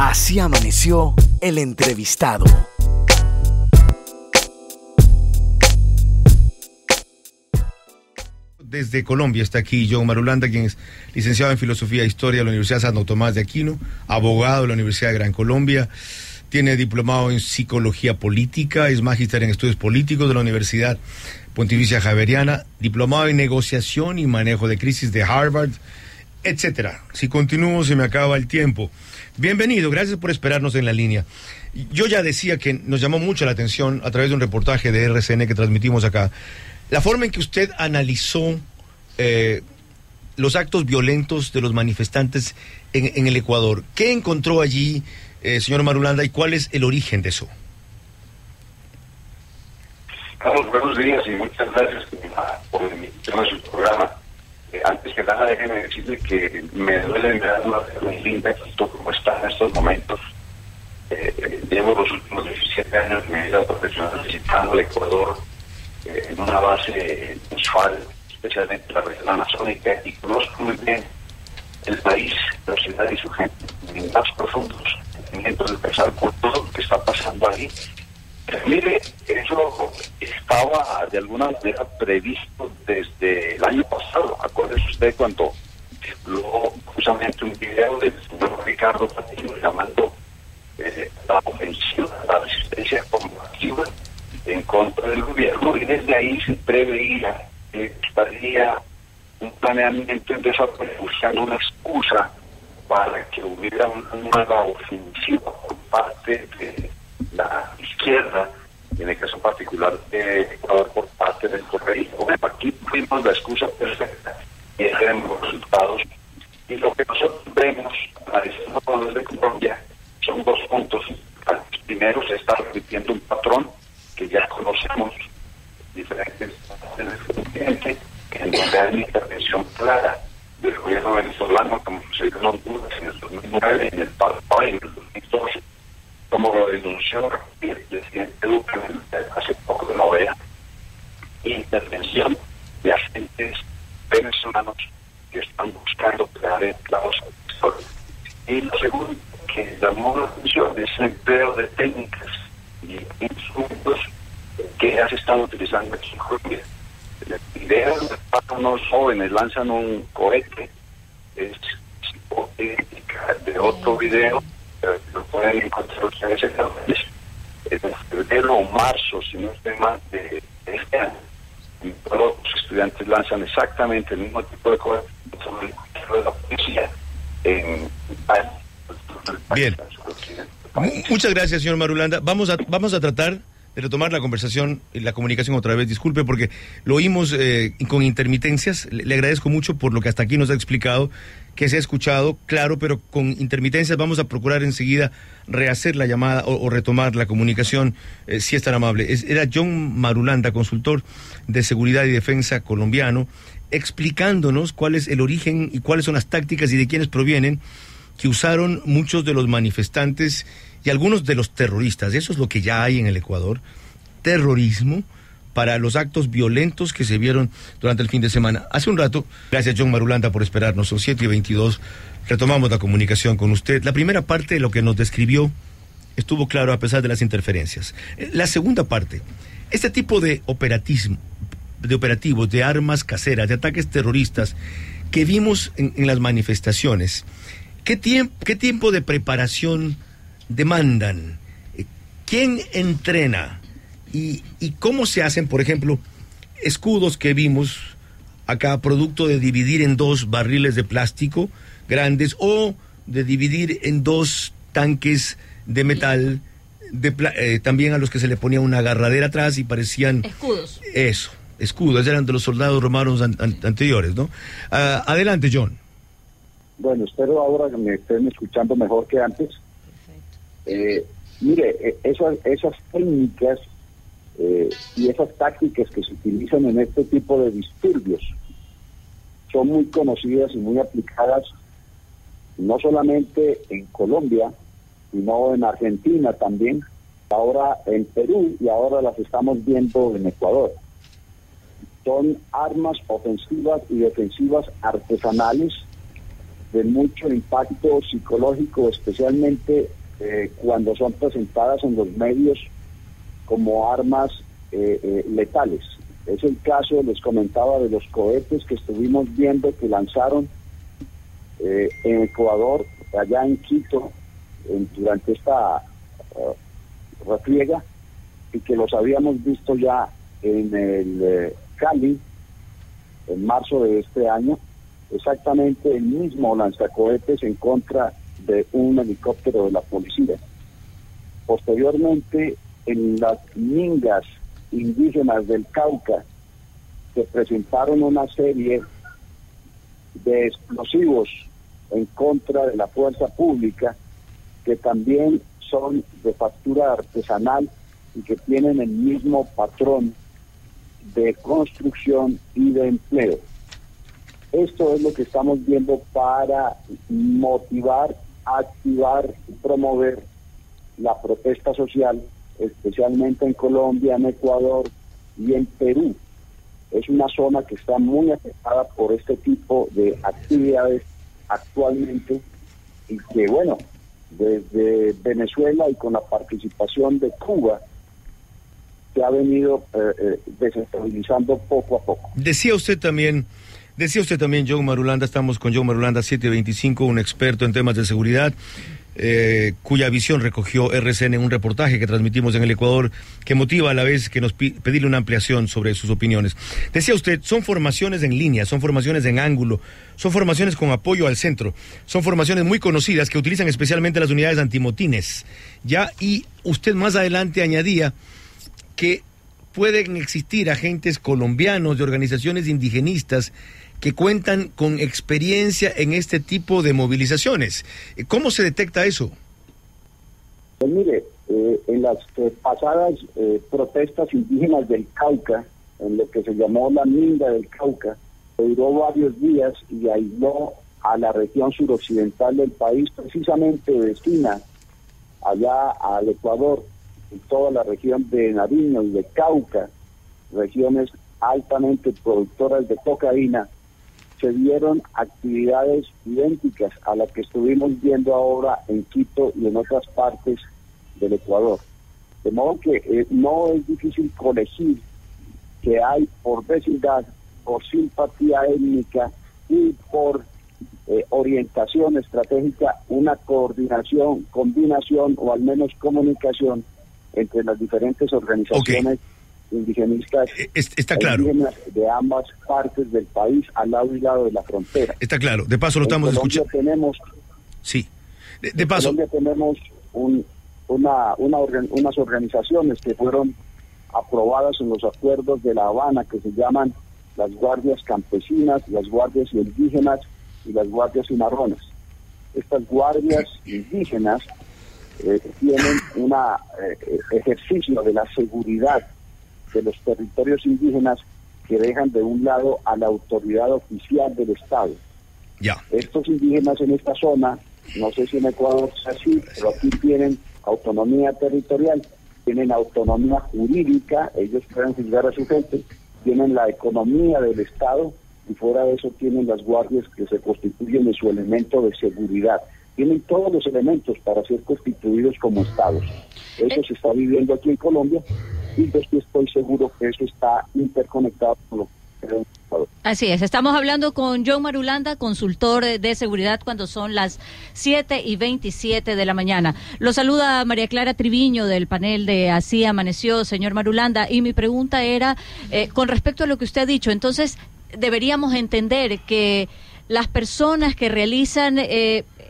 Así amaneció el entrevistado. Desde Colombia está aquí John Marulanda, quien es licenciado en Filosofía e Historia de la Universidad Santo Tomás de Aquino, abogado de la Universidad de Gran Colombia, tiene diplomado en Psicología Política, es magíster en Estudios Políticos de la Universidad Pontificia Javeriana, diplomado en Negociación y Manejo de Crisis de Harvard, etcétera. Si continúo se me acaba el tiempo. Bienvenido, gracias por esperarnos en la línea. Yo ya decía que nos llamó mucho la atención a través de un reportaje de RCN que transmitimos acá, la forma en que usted analizó los actos violentos de los manifestantes en el Ecuador. ¿Qué encontró allí, señor Marulanda, y cuál es el origen de eso? Carlos, buenos días y muchas gracias por la invitación a su programa. Antes que nada, déjeme decirle que me duele mirar una muy linda como está en estos momentos. Llevo los últimos 17 años de mi vida profesional visitando el Ecuador en una base mensual, especialmente la región amazónica, y conozco muy bien el país, la ciudad y su gente, en más profundos sentimientos de pensar por todo lo que está pasando ahí. Pero mire, eso estaba de alguna manera previsto desde el año pasado. Acuérdese usted cuando luego justamente un video del señor Ricardo Patiño llamando la ofensiva, la resistencia combativa en contra del gobierno, y desde ahí se preveía que estaría un planeamiento en desarrollo, buscando una excusa para que hubiera una nueva ofensiva por parte de la izquierda, en el caso particular de Ecuador por parte del correísmo. Bueno, aquí tuvimos la excusa perfecta y tenemos los resultados. Y lo que nosotros vemos, analizando desde Colombia, son dos puntos. Primero, se está repitiendo un patrón que ya conocemos, diferentes partes del continente, en donde hay una intervención clara del gobierno venezolano, como sucedió en Honduras en el 2009, en el Paraguay en el 2012, como lo denunció el presidente Duque hace poco de la OEA, intervención de agentes venezolanos que están buscando crear enclaves históricos. Y lo segundo que llamó la atención es el empleo de técnicas y instrumentos que ya se están utilizando aquí en Colombia. La idea de que unos jóvenes lanzan un cohete es hipotética de otro video, lo pueden encontrar ustedes en las redes, en febrero o marzo, si no estoy mal, de este año. Y todos los estudiantes lanzan exactamente el mismo tipo de cohete sobre el de la policía en España. Bien. Muchas gracias, señor Marulanda. Vamos a tratar de retomar la conversación y la comunicación otra vez. Disculpe porque lo oímos con intermitencias. Le agradezco mucho por lo que hasta aquí nos ha explicado, que se ha escuchado, claro, pero con intermitencias. Vamos a procurar enseguida rehacer la llamada o retomar la comunicación, si es tan amable. Era John Marulanda, consultor de seguridad y defensa colombiano, explicándonos cuál es el origen y cuáles son las tácticas y de quiénes provienen que usaron muchos de los manifestantes y algunos de los terroristas. Eso es lo que ya hay en el Ecuador, terrorismo, para los actos violentos que se vieron durante el fin de semana. Hace un rato, gracias John Marulanda por esperarnos, son 7:22, retomamos la comunicación con usted. La primera parte de lo que nos describió estuvo claro a pesar de las interferencias. La segunda parte, este tipo de operativos, de armas caseras, de ataques terroristas que vimos en las manifestaciones, ¿qué tiempo de preparación demandan? ¿Quién entrena? ¿Y cómo se hacen, por ejemplo, escudos que vimos acá, producto de dividir en dos barriles de plástico grandes o de dividir en dos tanques de metal, también a los que se le ponía una agarradera atrás y parecían... Escudos. Eso, escudos, eran de los soldados romanos anteriores, ¿no? Adelante, John. Bueno, espero ahora que me estén escuchando mejor que antes. Mire, esas técnicas y esas tácticas que se utilizan en este tipo de disturbios son muy conocidas y muy aplicadas no solamente en Colombia, sino en Argentina también, ahora en Perú y ahora las estamos viendo en Ecuador. Son armas ofensivas y defensivas artesanales de mucho impacto psicológico, especialmente cuando son presentadas en los medios como armas letales. Es el caso, les comentaba, de los cohetes que estuvimos viendo que lanzaron en Ecuador, allá en Quito, durante esta refriega, y que los habíamos visto ya en el Cali en marzo de este año, exactamente el mismo lanzacohetes en contra de un helicóptero de la policía. Posteriormente, en las mingas indígenas del Cauca, se presentaron una serie de explosivos en contra de la fuerza pública, que también son de factura artesanal y que tienen el mismo patrón de construcción y de empleo. Esto es lo que estamos viendo para motivar, activar y promover la protesta social, especialmente en Colombia, en Ecuador y en Perú. Es una zona que está muy afectada por este tipo de actividades actualmente, y que, bueno, desde Venezuela y con la participación de Cuba, se ha venido desestabilizando poco a poco. Decía usted también, John Marulanda, estamos con John Marulanda 725, un experto en temas de seguridad, cuya visión recogió RCN en un reportaje que transmitimos en el Ecuador, que motiva a la vez que nos pedirle una ampliación sobre sus opiniones. Decía usted, son formaciones en línea, son formaciones en ángulo, son formaciones con apoyo al centro, son formaciones muy conocidas que utilizan especialmente las unidades antimotines. Ya, y usted más adelante añadía que pueden existir agentes colombianos de organizaciones indigenistas que cuentan con experiencia en este tipo de movilizaciones. ¿Cómo se detecta eso? Pues mire, en las pasadas protestas indígenas del Cauca, en lo que se llamó la Minga del Cauca, duró varios días y aisló a la región suroccidental del país, precisamente vecina allá al Ecuador, y toda la región de Nariño y de Cauca, regiones altamente productoras de cocaína. Se dieron actividades idénticas a las que estuvimos viendo ahora en Quito y en otras partes del Ecuador. De modo que no es difícil colegir que hay por vecindad, por simpatía étnica y por orientación estratégica una coordinación, combinación o al menos comunicación entre las diferentes organizaciones indigenistas, está claro, de ambas partes del país, al lado y lado de la frontera. Está claro, de paso lo estamos escuchando. Tenemos, sí, de paso. En Colombia tenemos unas organizaciones que fueron aprobadas en los acuerdos de La Habana, que se llaman las Guardias Campesinas, las Guardias Indígenas y las Guardias Cimarronas. Estas guardias indígenas tienen un ejercicio de la seguridad de los territorios indígenas que dejan de un lado a la autoridad oficial del Estado. Ya. Estos indígenas en esta zona, no sé si en Ecuador es así, pero aquí tienen autonomía territorial, tienen autonomía jurídica, ellos pueden juzgar a su gente, tienen la economía del Estado y fuera de eso tienen las guardias que se constituyen en su elemento de seguridad. Tienen todos los elementos para ser constituidos como estados. Eso se está viviendo aquí en Colombia y yo estoy seguro que eso está interconectado con lo que en Ecuador. Así es, estamos hablando con John Marulanda, consultor de seguridad, cuando son las 7:27 de la mañana. Lo saluda María Clara Triviño del panel de Así Amaneció, señor Marulanda, y mi pregunta era con respecto a lo que usted ha dicho. Entonces, deberíamos entender que las personas que realizan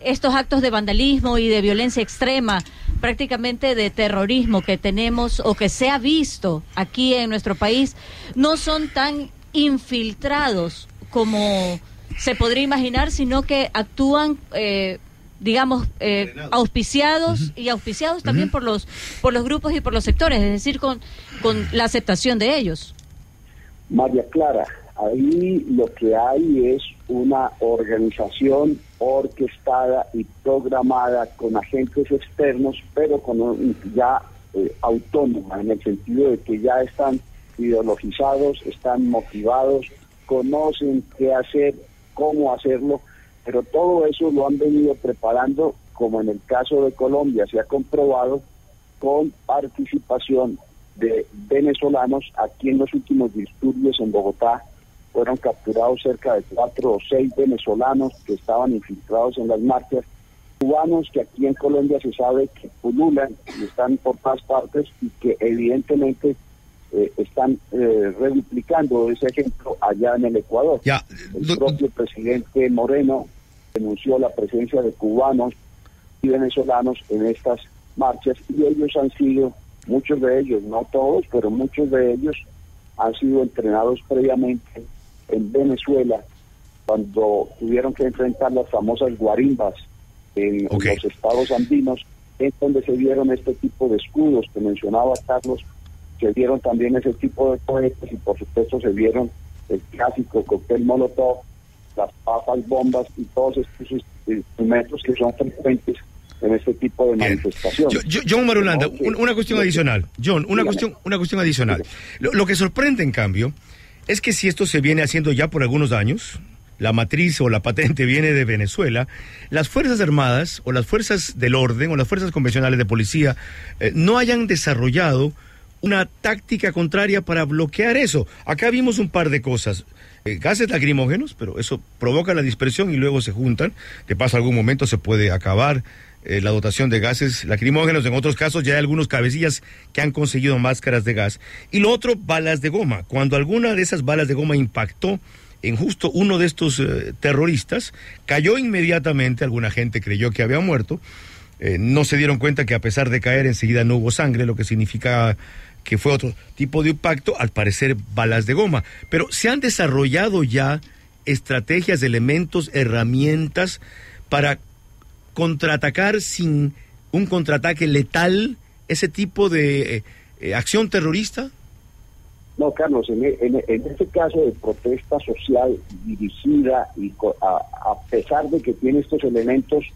estos actos de vandalismo y de violencia extrema, prácticamente de terrorismo que tenemos o que se ha visto aquí en nuestro país, no son tan infiltrados como se podría imaginar, sino que actúan, auspiciados y auspiciados también por los grupos y por los sectores, es decir, con la aceptación de ellos. María Clara, ahí lo que hay es una organización orquestada y programada con agentes externos, pero ya autónoma, en el sentido de que ya están ideologizados, están motivados, conocen qué hacer, cómo hacerlo, Pero todo eso lo han venido preparando, como en el caso de Colombia se ha comprobado, con participación de venezolanos. Aquí en los últimos disturbios en Bogotá fueron capturados cerca de 4 o 6 venezolanos que estaban infiltrados en las marchas, cubanos que aquí en Colombia se sabe que pululan y están por todas partes y que evidentemente están reduplicando ese ejemplo allá en el Ecuador. El propio presidente Moreno denunció la presencia de cubanos y venezolanos en estas marchas, y ellos han sido, muchos de ellos, no todos, pero muchos de ellos han sido entrenados previamente en Venezuela cuando tuvieron que enfrentar las famosas guarimbas en los estados andinos, en donde se vieron este tipo de escudos que mencionaba Carlos, se vieron también ese tipo de cohetes y por supuesto se vieron el clásico cóctel Molotov, las papas, bombas y todos estos instrumentos que son frecuentes en este tipo de manifestación. John Marulanda, una cuestión adicional. John, una cuestión adicional. Lo que sorprende, en cambio, es que si esto se viene haciendo ya por algunos años, la matriz o la patente viene de Venezuela, las Fuerzas Armadas o las Fuerzas del Orden o las Fuerzas Convencionales de Policía no hayan desarrollado una táctica contraria para bloquear eso. Acá vimos un par de cosas. Gases lacrimógenos, pero eso provoca la dispersión y luego se juntan. De paso, algún momento se puede acabar la dotación de gases lacrimógenos. En otros casos ya hay algunos cabecillas que han conseguido máscaras de gas. Y lo otro, balas de goma. Cuando alguna de esas balas de goma impactó en justo uno de estos terroristas, cayó inmediatamente. Alguna gente creyó que había muerto. No se dieron cuenta que a pesar de caer enseguida no hubo sangre, lo que significa que fue otro tipo de impacto, al parecer balas de goma. Pero se han desarrollado ya estrategias, elementos, herramientas para contraatacar sin un contraataque letal ese tipo de acción terrorista. No, Carlos, en este caso de protesta social dirigida y a pesar de que tiene estos elementos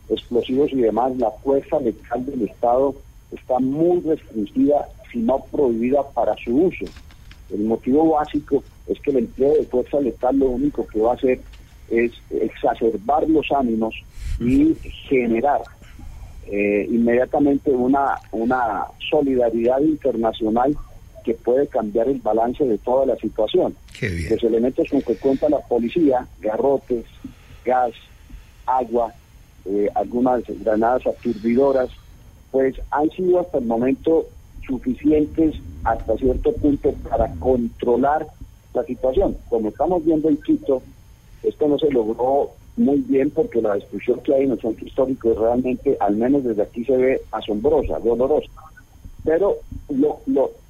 explosivos y demás, la fuerza letal del Estado está muy restringida, si no prohibida para su uso. El motivo básico es que el empleo de fuerza letal lo único que va a hacer es exacerbar los ánimos y generar inmediatamente una solidaridad internacional que puede cambiar el balance de toda la situación. Los elementos con que cuenta la policía, garrotes, gas, agua, algunas granadas aturdidoras, pues han sido hasta el momento suficientes hasta cierto punto para controlar la situación. Como estamos viendo en Quito, esto no se logró muy bien porque la destrucción que hay en el centro histórico es realmente, al menos desde aquí se ve asombrosa, dolorosa. Pero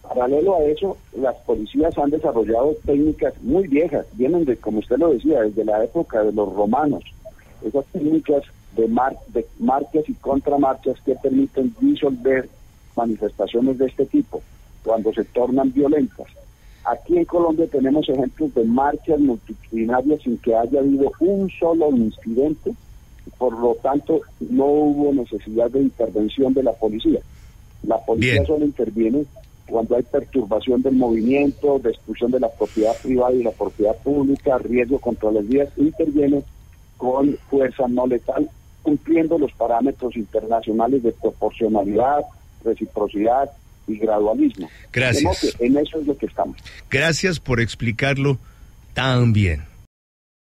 paralelo a eso, las policías han desarrollado técnicas muy viejas, vienen de, como usted lo decía, desde la época de los romanos. Esas técnicas de marchas y contramarchas que permiten disolver manifestaciones de este tipo cuando se tornan violentas. Aquí en Colombia tenemos ejemplos de marchas multitudinarias sin que haya habido un solo incidente, por lo tanto no hubo necesidad de intervención de la policía. La policía solo interviene cuando hay perturbación del movimiento, destrucción de la propiedad privada y la propiedad pública, riesgo contra las vías, interviene con fuerza no letal, cumpliendo los parámetros internacionales de proporcionalidad, reciprocidad y gradualismo. Gracias. En eso es lo que estamos. Gracias por explicarlo tan bien.